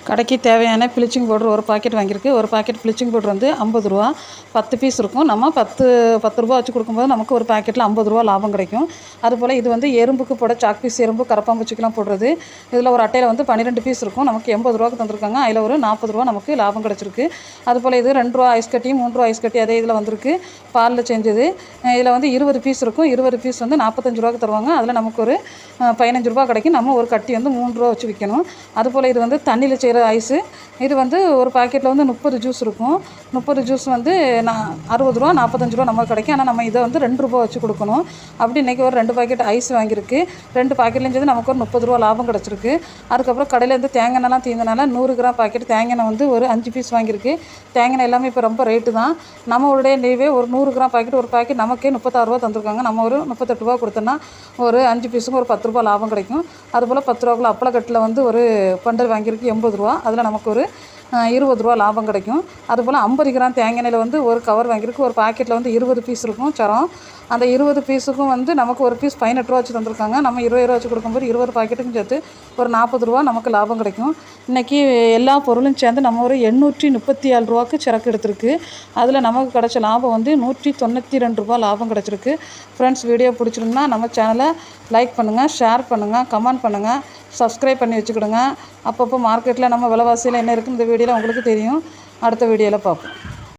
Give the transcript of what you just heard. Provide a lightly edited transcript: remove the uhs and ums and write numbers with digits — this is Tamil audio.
கடைக்கு தேவையான ப்ளீச்சிங் பவுடர் ஒரு பாக்கெட் வாங்கியிருக்கு. ஒரு பாக்கெட் ப்ளீச்சிங் பவுடர் வந்து ரூ. 50. 10 பீஸ் இருக்கும். நம்ம 10 ரூபா வச்சு கொடுக்கும்போது நமக்கு ஒரு பாக்கெட்டில் ரூ. 50 லாபம் கிடைக்கும். அதுபோல் இது வந்து எறும்புக்கு போட சாக் பீஸ், எறும்பு கரப்பாம்பூச்சிக்கெலாம் போடுறது. இதில் ஒரு அட்டையில் வந்து 12 பீஸ் இருக்கும். நமக்கு ரூ. 80 தந்திருக்காங்க. அதில் ஒரு ரூ. 40 நமக்கு லாபம் கிடச்சிருக்கு. அதுபோல் இது ரூ. 2 ஐஸ் கட்டி, ரூ. 3 ஐஸ் கட்டி அதே இதில் வந்திருக்கு. பாலில் செஞ்சது. இதில் வந்து 20 பீஸ் இருக்கும். 20 பீஸ் வந்து ரூ. 45 தருவாங்க. அதில் நமக்கு ஒரு ரூ. 15 கிடைக்கும். நம்ம ஒரு கட்டி வந்து ரூ. 3 வச்சு விற்கணும். அதுபோல் இது வந்து தண்ணியில் செய்கிற ஐஸு. இது வந்து ஒரு பாக்கெட்டில் வந்து 30 ஜூஸ் இருக்கும். 30 ஜூஸ் வந்து ரூ. 60 ரூ. 45 நமக்கு கிடைக்கும். ஆனால் நம்ம இதை வந்து ரூ. 2 வச்சு கொடுக்கணும். அப்படி இன்றைக்கி ஒரு 2 பாக்கெட் ஐஸ் வாங்கியிருக்கு. 2 பாக்கெட்லேயும் சேர்ந்து நமக்கு ஒரு ரூ. 30 லாபம் கிடச்சிருக்கு. அதுக்கப்புறம் கடையிலேருந்து தேங்காய் எண்ணெய்லாம் தீர்ந்தனால 100 கிராம் பாக்கெட் தேங்காய் எண்ணெய் வந்து ஒரு 5 பீஸ் வாங்கியிருக்கு. தேங்காய் எண்ணெய் எல்லாமே இப்போ ரொம்ப ரேட்டு தான். நம்மளுடைய நெய்வே ஒரு 100 கிராம் பாக்கெட், ஒரு பாக்கெட் நமக்கே ரூ. 36 தந்திருக்காங்க. நம்ம ஒரு ரூ. 38 கொடுத்தோன்னா ஒரு 5 பீஸுக்கு ஒரு ரூ. 10 லாபம் கிடைக்கும். அதுபோல் ரூ. 10 அப்பளக்கட்டில் வந்து ஒரு பண்டல் வாங்கியிருக்கு ரூ. 80. அதில் நமக்கு ஒரு ரூ. 20 லாபம் கிடைக்கும். அதுபோல் 50 கிராம் தேங்காய் எண்ணெயில் வந்து ஒரு கவர் வாங்கியிருக்கு. ஒரு பாக்கெட்டில் வந்து 20 பீஸ் இருக்கும் சரம். அந்த 20 பீஸுக்கும் வந்து நமக்கு ஒரு பீஸ் ரூ. 18 வச்சு தந்திருக்காங்க. நம்ம ரூ. 20 வச்சு கொடுக்கும்போது 20 பாக்கெட்டுக்கும் சேர்த்து ஒரு ரூ. 40 நமக்கு லாபம் கிடைக்கும். இன்றைக்கி எல்லா பொருளும் சேர்ந்து நம்ம ஒரு ரூ. 837 சரக்கு எடுத்திருக்கு. அதில் நமக்கு கிடைச்ச லாபம் வந்து ரூ. 192 லாபம் கிடச்சிருக்கு. ஃப்ரெண்ட்ஸ், வீடியோ பிடிச்சிருந்தா நம்ம சேனலை லைக் பண்ணுங்கள், ஷேர் பண்ணுங்கள், கமெண்ட் பண்ணுங்கள், சப்ஸ்கிரைப் பண்ணி வச்சுக்கிடுங்க. அப்பப்போ மார்க்கெட்டில் நம்ம விலைவாசியில் என்ன இருக்குன்னு இந்த வீடியோவில் உங்களுக்கு தெரியும். அடுத்த வீடியோவில் பார்ப்போம்.